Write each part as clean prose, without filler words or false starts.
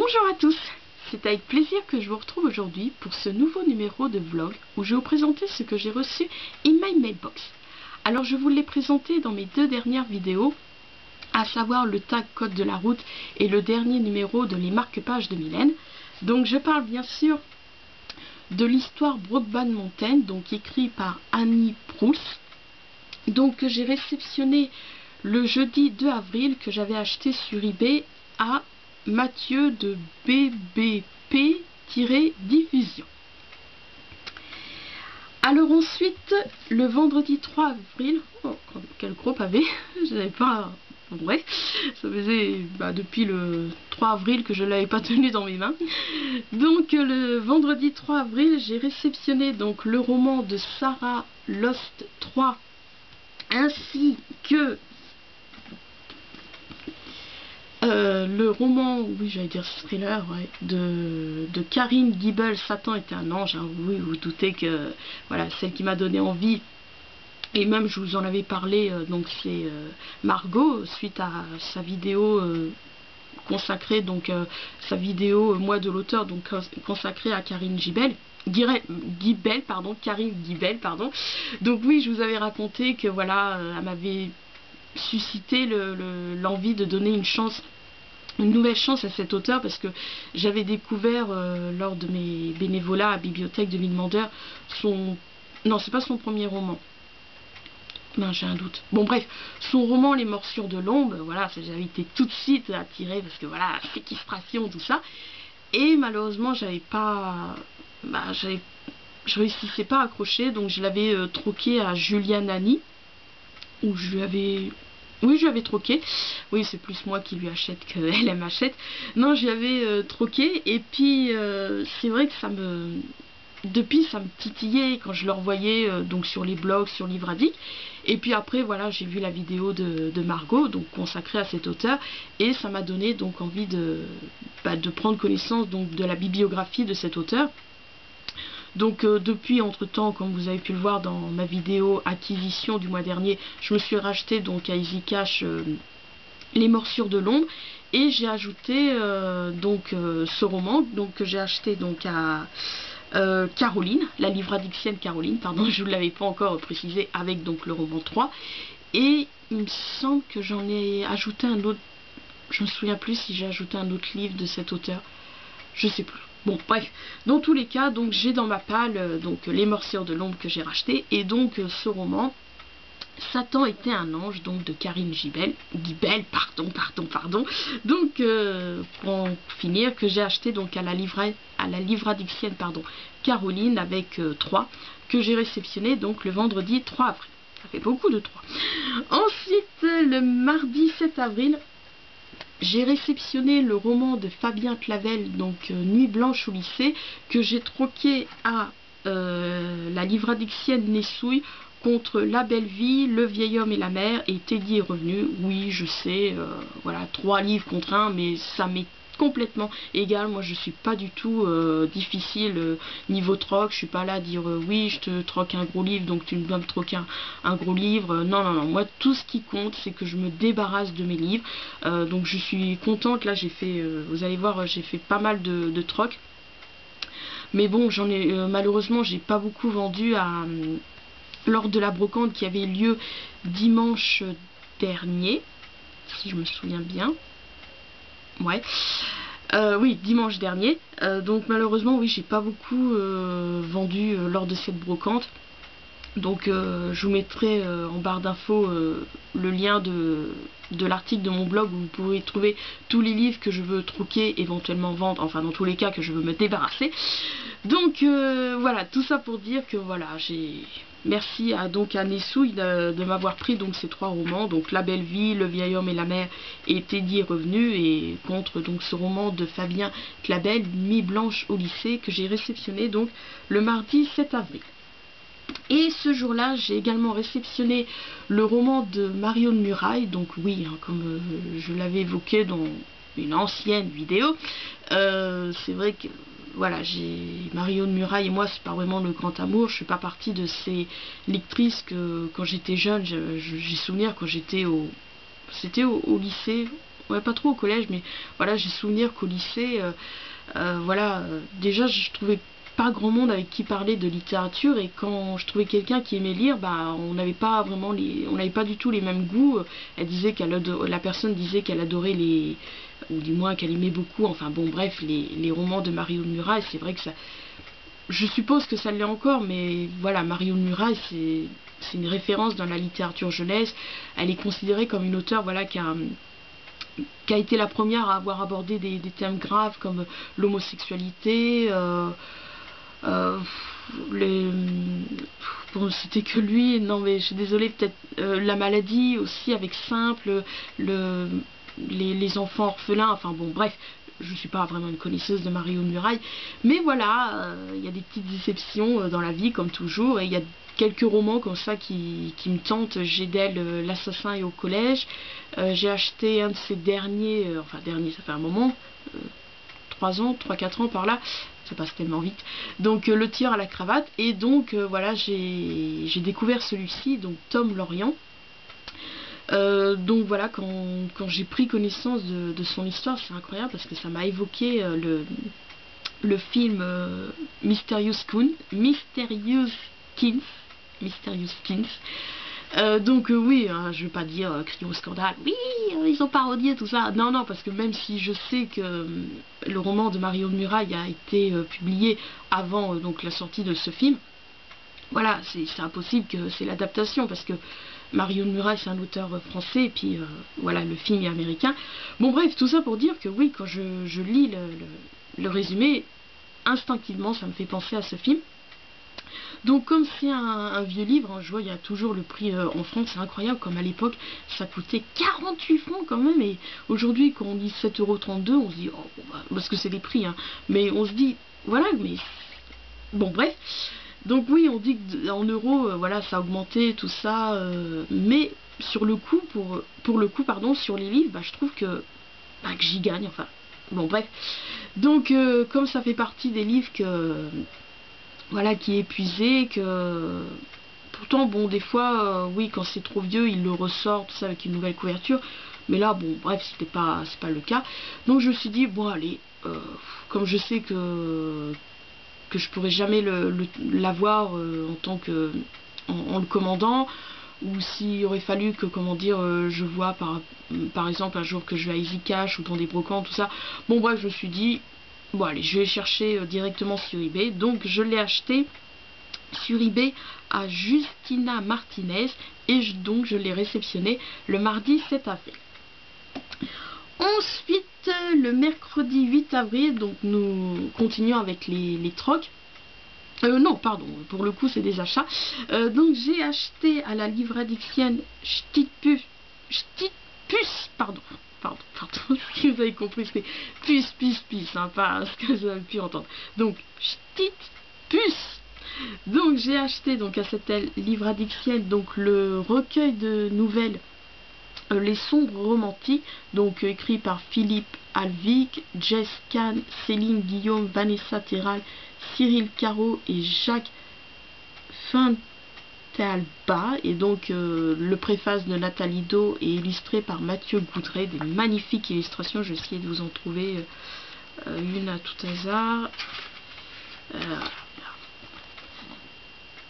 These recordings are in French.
Bonjour à tous, c'est avec plaisir que je vous retrouve aujourd'hui pour ce nouveau numéro de vlog où je vais vous présenter ce que j'ai reçu in my mailbox. Alors je vous l'ai présenté dans mes deux dernières vidéos, à savoir le tag code de la route et le dernier numéro de les marque-pages de Mylène. Donc je parle bien sûr de l'histoire Brokeback Mountain, donc écrit par Annie Proulx, donc que j'ai réceptionné le jeudi 2 avril, que j'avais acheté sur eBay à Mathieu de BBP-diffusion. Alors ensuite, le vendredi 3 avril, oh quel gros pavé, je n'avais pas, bref, ça faisait depuis le 3 avril que je ne l'avais pas tenu dans mes mains. Donc le vendredi 3 avril, j'ai réceptionné donc le roman de Sarah Lost 3 ainsi que le roman, oui j'allais dire thriller, ouais, de Karine Gibel, Satan était un ange, hein. Oui, vous vous doutez que voilà, celle qui m'a donné envie, et même je vous en avais parlé, donc c'est Margot, suite à sa vidéo consacrée, donc sa vidéo Moi de l'auteur, donc consacrée à Karine Gibel. Karine Gibel, pardon. Donc oui, je vous avais raconté que voilà, elle m'avait suscité l'envie de donner une nouvelle chance à cet auteur, parce que j'avais découvert lors de mes bénévolats à Bibliothèque de Villemandeur non, c'est pas son premier roman. Ben, j'ai un doute. Bon bref, son roman Les Morsures de l'ombre, voilà, j'avais été tout de suite attirée parce que voilà, séquestration, tout ça. Et malheureusement, j'avais pas, je réussissais pas à accrocher, donc je l'avais troqué à Julia Nani, où je lui avais, oui, je lui avais troqué. Oui, c'est plus moi qui lui achète qu'elle m'achète. Non, je lui avais troqué, et puis c'est vrai que depuis ça me titillait quand je le revoyais donc sur les blogs, sur Livre Addict. Et puis après voilà, j'ai vu la vidéo de Margot, donc consacrée à cet auteur, et ça m'a donné donc envie de prendre connaissance donc de la bibliographie de cet auteur. Donc depuis, entre temps, comme vous avez pu le voir dans ma vidéo acquisition du mois dernier, je me suis racheté donc à Easy Cash Les Morsures de l'ombre, et j'ai ajouté ce roman donc que j'ai acheté donc à Caroline, la livradictienne Caroline, pardon, je ne vous l'avais pas encore précisé, avec donc le roman 3, et il me semble que j'en ai ajouté un autre, je me souviens plus si j'ai ajouté un autre livre de cet auteur, je sais plus. Bon bref, dans tous les cas, donc j'ai dans ma palle donc Les Morsures de l'ombre que j'ai racheté, et donc ce roman Satan était un ange, donc de Karine Gibel, donc pour finir, que j'ai acheté donc à la livradictienne Caroline avec 3, que j'ai réceptionné donc le vendredi 3 avril. Ça fait beaucoup de 3. Ensuite, le mardi 7 avril, j'ai réceptionné le roman de Fabien Clavel, donc Nuit blanche au lycée, que j'ai troqué à la livradictienne Nessouille contre La Belle Vie, Le Vieil Homme et la Mer, et Teddy est revenu. Oui, je sais, voilà, 3 livres contre 1, mais ça m'est complètement égal. Moi je suis pas du tout difficile niveau troc, je suis pas là à dire oui je te troque un gros livre donc tu dois me troquer un gros livre, non, moi tout ce qui compte c'est que je me débarrasse de mes livres, donc je suis contente. Là j'ai fait, vous allez voir, j'ai fait pas mal de troc, mais bon j'en ai malheureusement j'ai pas beaucoup vendu lors de la brocante qui avait lieu dimanche dernier, si je me souviens bien. Ouais, oui, dimanche dernier. Donc malheureusement, oui, j'ai pas beaucoup vendu lors de cette brocante. Donc je vous mettrai en barre d'infos le lien de l'article de mon blog où vous pourrez trouver tous les livres que je veux troquer, éventuellement vendre, enfin dans tous les cas que je veux me débarrasser. Donc voilà, tout ça pour dire que voilà, merci à Nessouille de m'avoir pris donc ces 3 romans, donc La Belle Vie, Le Vieil Homme et la Mer et Teddy est revenu, et contre donc ce roman de Fabien Clavel, Nuit blanche au lycée, que j'ai réceptionné donc le mardi 7 avril. Et ce jour-là, j'ai également réceptionné le roman de Marion de Muraille, donc oui, hein, comme je l'avais évoqué dans une ancienne vidéo, c'est vrai que voilà, Marion de Muraille et moi, c'est pas vraiment le grand amour. Je suis pas partie de ces lectrices que quand j'étais jeune, j'ai souvenir quand j'étais au lycée, ouais, pas trop au collège, mais voilà, j'ai souvenir qu'au lycée, voilà, déjà je trouvais pas grand monde avec qui parler de littérature, et quand je trouvais quelqu'un qui aimait lire, bah on n'avait pas vraiment on n'avait pas du tout les mêmes goûts. Elle disait la personne disait qu'elle adorait ou du moins qu'elle aimait beaucoup, enfin bon bref, les romans de Mario Muraille. C'est vrai que ça, je suppose que ça l'est encore, mais voilà, Mario Muraille, c'est une référence dans la littérature jeunesse. Elle est considérée comme une auteure, voilà, qui a été la première à avoir abordé des thèmes graves comme l'homosexualité, euh, les... bon, c'était que lui, non mais je suis désolée, peut-être la maladie aussi avec Simple, les enfants orphelins, enfin bon bref, je suis pas vraiment une connaisseuse de Mario Muraille, mais voilà, il y a des petites déceptions dans la vie comme toujours, et il y a quelques romans comme ça qui me tentent. J'ai d'elle L'Assassin et au collège, j'ai acheté un de ses derniers, enfin dernier ça fait un moment, 3 ans, 3-4 ans par là, ça passe tellement vite, donc Le tir à la cravate, et donc voilà, j'ai découvert celui-ci, donc Tom Lorient. Donc voilà, quand j'ai pris connaissance de son histoire, c'est incroyable parce que ça m'a évoqué le film Mysterious Skins. Donc oui, hein, je vais pas dire crier au scandale, oui, ils ont parodié tout ça. Non, non, parce que même si je sais que le roman de Mario Muraille a été publié avant donc la sortie de ce film, voilà, c'est impossible que c'est l'adaptation, parce que Mario Muraille c'est un auteur français, et puis voilà, le film est américain. Bon bref, tout ça pour dire que oui, quand je lis le résumé, instinctivement ça me fait penser à ce film. Donc comme c'est un vieux livre, hein, je vois il y a toujours le prix en France, c'est incroyable comme à l'époque ça coûtait 48 francs quand même, et aujourd'hui quand on dit 7,32 €, on se dit oh, bah, parce que c'est les prix, hein, mais on se dit voilà, mais bon bref. Donc oui, on dit qu'en euros, voilà, ça a augmenté, tout ça, mais sur le coup, pour le coup, pardon, sur les livres, bah, je trouve que j'y gagne, enfin, bon bref. Donc comme ça fait partie des livres voilà, qui est épuisé, que pourtant, bon, des fois, oui, quand c'est trop vieux, ils le ressortent, tout ça, avec une nouvelle couverture, mais là, bon, bref, c'est pas le cas. Donc je me suis dit, bon, allez, comme je sais que je pourrais jamais l'avoir en tant que en le commandant, ou s'il aurait fallu que, comment dire, je vois par exemple un jour que je vais à Easy Cash ou dans des brocantes, tout ça. Bon bref, je me suis dit bon allez, je vais chercher directement sur eBay. Donc je l'ai acheté sur eBay à Justina Martinez, et donc je l'ai réceptionné le mardi 7 avril. Ensuite, le mercredi 8 avril, donc nous continuons avec les trocs. Non, pardon, pour le coup c'est des achats. Donc j'ai acheté à la livradixienne Stitpus, pardon, si vous avez compris, c'est pus, hein, pas ce que vous avez pu entendre. Donc Stitpus. Donc j'ai acheté donc à cette livradixienne donc le recueil de nouvelles Les Sombres Romantiques, donc écrit par Philippe Alvic, Jess Kahn, Céline Guillaume, Vanessa Terral, Cyril Caro et Jacques Fintalba, et donc le préface de Nathalie Do est illustré par Mathieu Goudret, des magnifiques illustrations. Je vais essayer de vous en trouver une à tout hasard.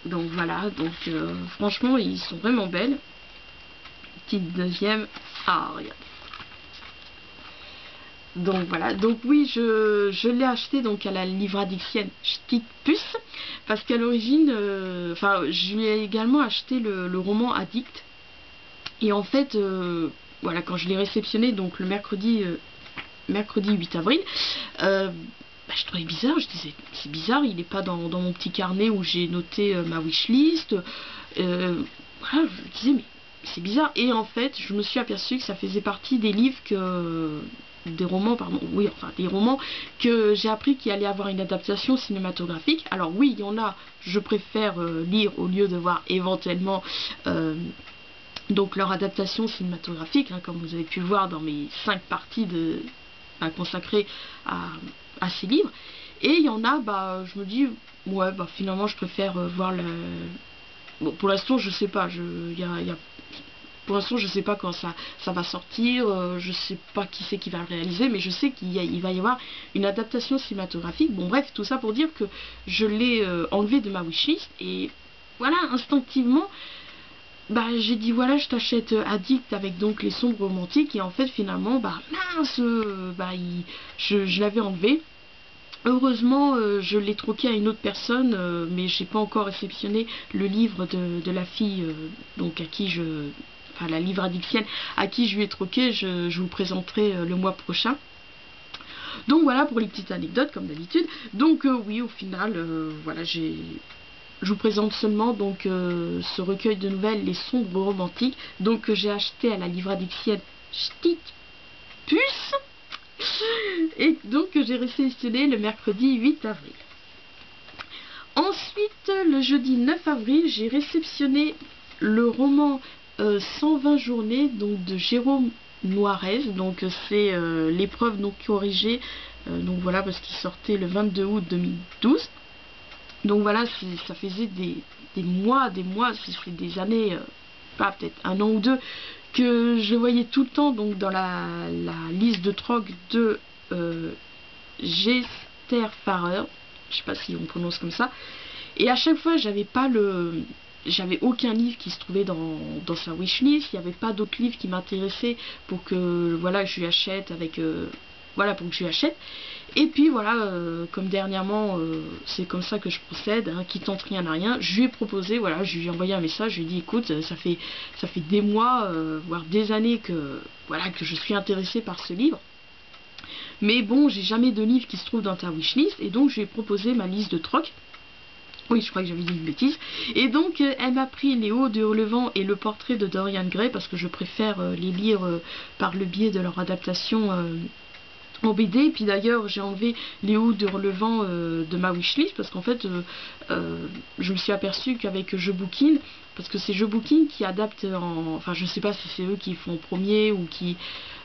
Donc voilà, donc franchement ils sont vraiment belles. Petite deuxième, ah regarde. Donc voilà, donc oui, je l'ai acheté donc à la livradixienne Stitpus, parce qu'à l'origine, enfin je lui ai également acheté le roman Addict, et en fait voilà, quand je l'ai réceptionné donc le mercredi 8 avril, bah, je trouvais bizarre, je disais c'est bizarre, il n'est pas dans mon petit carnet où j'ai noté ma wishlist, voilà, je disais mais c'est bizarre, et en fait je me suis aperçue que ça faisait partie des livres des romans, pardon, oui, enfin des romans que j'ai appris qu'il allait avoir une adaptation cinématographique. Alors oui, il y en a, je préfère lire au lieu de voir éventuellement donc leur adaptation cinématographique, hein, comme vous avez pu le voir dans mes 5 parties consacrées à ces livres. Et il y en a, bah, je me dis, ouais, bah finalement je préfère voir le... Bon, pour l'instant, je sais pas, Pour l'instant, je sais pas quand ça va sortir, je sais pas qui c'est qui va le réaliser, mais je sais qu'il va y avoir une adaptation cinématographique. Bon bref, tout ça pour dire que je l'ai enlevé de ma wishlist, et voilà, instinctivement, bah j'ai dit voilà, je t'achète Addict avec donc les sombres romantiques, et en fait finalement, bah mince, je l'avais enlevé. Heureusement, je l'ai troqué à une autre personne, mais j'ai pas encore réceptionné le livre de la fille, donc à qui enfin la livre addictienne à qui je lui ai troqué. Je vous présenterai le mois prochain. Donc voilà pour les petites anecdotes comme d'habitude. Donc oui, au final, voilà, je vous présente seulement donc ce recueil de nouvelles, les sombres romantiques, donc que j'ai acheté à la livre addictienne Ch'tit Puce, et donc que j'ai réceptionné le mercredi 8 avril. Ensuite, le jeudi 9 avril, j'ai réceptionné le roman 120 journées donc de Jérôme Noirez. Donc c'est l'épreuve non corrigée, donc voilà, parce qu'il sortait le 22 août 2012. Donc voilà, ça faisait des mois, c'est des années, pas peut-être un an ou deux, que je voyais tout le temps donc dans la liste de troc de Gester Farrer, je sais pas si on prononce comme ça, et à chaque fois j'avais aucun livre qui se trouvait dans sa wishlist, il n'y avait pas d'autres livres qui m'intéressaient pour que voilà je lui achète voilà, pour que je lui achète. Et puis voilà, comme dernièrement, c'est comme ça que je procède, hein, qui tente rien à rien. Je lui ai proposé, voilà, je lui ai envoyé un message, je lui ai dit écoute, ça fait des mois, voire des années que voilà que je suis intéressée par ce livre. Mais bon, j'ai jamais de livre qui se trouve dans ta wishlist, et donc je lui ai proposé ma liste de troc. Oui, je crois que j'avais dit une bêtise. Et donc, elle m'a pris Les Hauts de Hurlevent et Le Portrait de Dorian Gray, parce que je préfère les lire par le biais de leur adaptation en BD. Et puis d'ailleurs, j'ai enlevé Les Hauts de Hurlevent de ma wishlist, parce qu'en fait, je me suis aperçue qu'avec Jeux-Booking, parce que c'est Jeux-Booking qui adapte enfin, je sais pas si c'est eux qui font en premier ou qui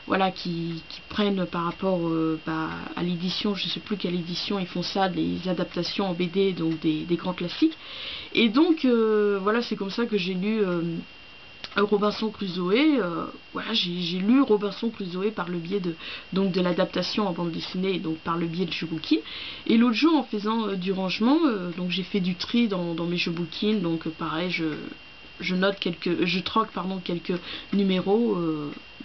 voilà, qui prennent par rapport à l'édition, je sais plus quelle édition ils font ça, des adaptations en BD, donc des grands classiques. Et donc voilà, c'est comme ça que j'ai lu Robinson Crusoe. Voilà, j'ai lu Robinson Crusoe par le biais de l'adaptation en bande dessinée, donc par le biais de Jeux-Booking. Et l'autre jour, en faisant du rangement, donc j'ai fait du tri dans mes Jeux-Booking, donc pareil, je troque quelques numéros,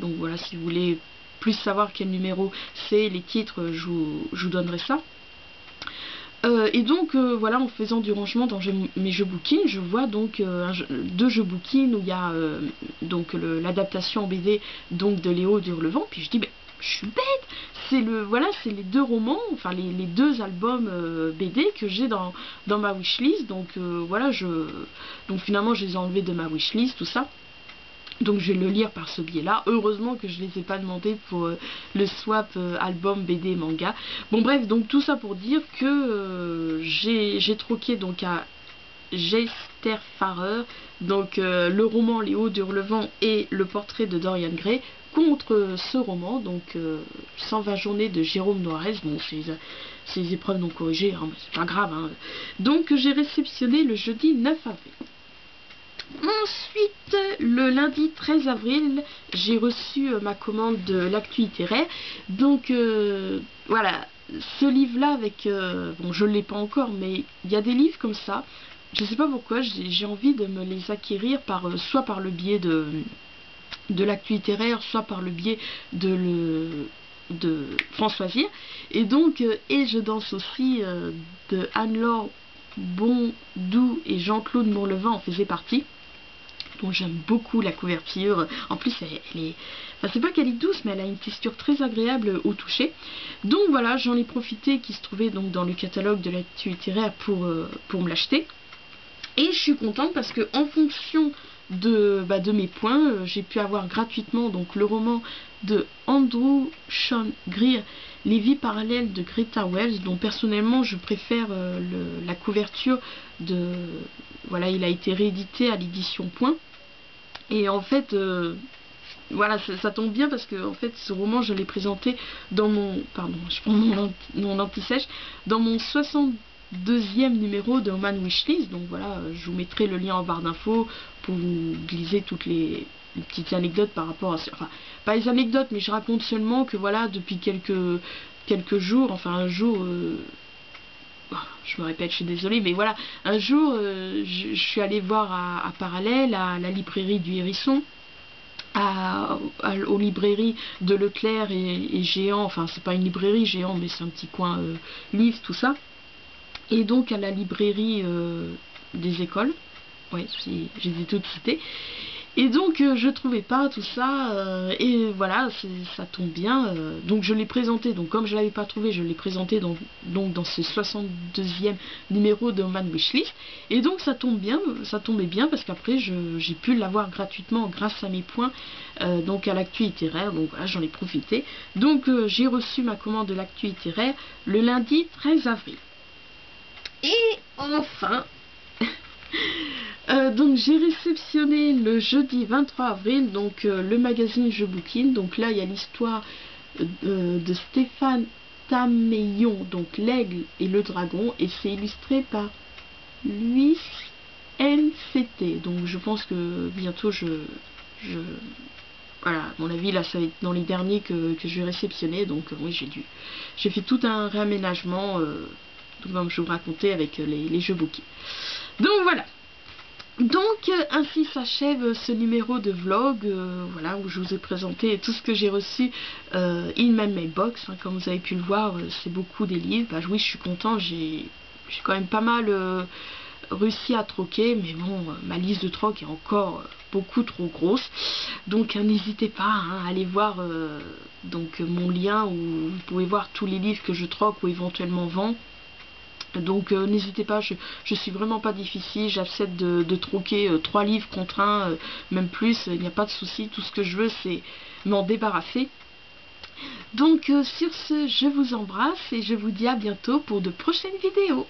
donc voilà, si vous voulez plus savoir quel numéro c'est, les titres, je vous donnerai ça. Et donc voilà, en faisant du rangement dans mes Jeux-Booking, je vois donc deux Jeux-Booking où il y a donc l'adaptation en BD donc de Les Hauts de Hurlevent, puis je dis ben je suis bête, c'est les deux romans, enfin les deux albums BD que j'ai dans ma wishlist, donc voilà, donc finalement je les ai enlevés de ma wishlist, tout ça. Donc je vais le lire par ce biais-là. Heureusement que je ne les ai pas demandé pour le swap album BD et manga. Bon bref, donc tout ça pour dire que j'ai troqué donc à Gester Farrer, donc le roman Les Hauts de Hurlevent et Le Portrait de Dorian Gray, contre ce roman, donc 120 journées de Jérôme Noirez. Bon, c'est les épreuves non corrigées, hein, c'est pas grave. Hein. Donc j'ai réceptionné le jeudi 9 avril. Ensuite, le lundi 13 avril, j'ai reçu ma commande de l'actu littéraire. Donc voilà, ce livre-là avec... bon, je ne l'ai pas encore, mais il y a des livres comme ça. Je ne sais pas pourquoi, j'ai envie de me les acquérir soit par le biais de l'actu littéraire, soit par le biais de Françoisine. Et donc, et je danse aussi de Anne-Laure Bondou et Jean-Claude Mourlevent en faisait partie. Donc j'aime beaucoup la couverture. En plus elle est... Enfin, c'est pas qu'elle est douce, mais elle a une texture très agréable au toucher. Donc voilà, j'en ai profité qui se trouvait donc dans le catalogue de l'actu littéraire pour me l'acheter. Et je suis contente parce que en fonction de mes points, j'ai pu avoir gratuitement donc le roman de Andrew Sean Greer, Les vies parallèles de Greta Wells, dont personnellement je préfère la couverture de... Voilà, il a été réédité à l'édition Point. Et en fait, voilà, ça tombe bien parce que en fait, ce roman, je l'ai présenté dans mon... Pardon, je prends mon anti-sèche. Dans mon 62e numéro de Oman Wishlist. Donc voilà, je vous mettrai le lien en barre d'infos pour vous glisser toutes les une petite anecdote par rapport à... Enfin, pas les anecdotes, mais je raconte seulement que voilà, depuis quelques jours, enfin un jour... je me répète, je suis désolée, mais voilà, un jour, je suis allée voir à Parallèle, à la librairie du Hérisson, aux librairies de Leclerc et Géant, enfin c'est pas une librairie Géant, mais c'est un petit coin livre, tout ça, et donc à la librairie des écoles, ouais, j'ai dit toutes citées. Et donc je trouvais pas tout ça, et voilà, ça tombe bien, donc je l'ai présenté, donc comme je l'avais pas trouvé, je l'ai présenté donc dans ce 62e numéro de Man Wishlist, et donc ça tombait bien parce qu'après j'ai pu l'avoir gratuitement grâce à mes points, donc à l'actu littéraire, donc voilà, j'en ai profité. Donc j'ai reçu ma commande de l'actu littéraire le lundi 13 avril. Et enfin... donc j'ai réceptionné le jeudi 23 avril donc le magazine Je Bouquine. Donc là il y a l'histoire de Stéphane Tameillon, donc L'Aigle et le Dragon, et c'est illustré par Luis NCT. Donc je pense que bientôt voilà, à mon avis là ça va être dans les derniers que je vais réceptionner. Donc oui, j'ai fait tout un réaménagement comme je vous racontais avec les jeux Bouquins. Donc voilà. Donc ainsi s'achève ce numéro de vlog, voilà, où je vous ai présenté tout ce que j'ai reçu in my mailbox, hein, comme vous avez pu le voir, c'est beaucoup des livres. Bah oui, je suis content, j'ai quand même pas mal réussi à troquer, mais bon, ma liste de troc est encore beaucoup trop grosse, donc n'hésitez pas hein, à aller voir donc mon lien où vous pouvez voir tous les livres que je troque ou éventuellement vends. Donc n'hésitez pas, je suis vraiment pas difficile, j'accepte de troquer 3 livres contre un, même plus, il n'y a pas de souci, tout ce que je veux c'est m'en débarrasser. Donc sur ce, je vous embrasse et je vous dis à bientôt pour de prochaines vidéos.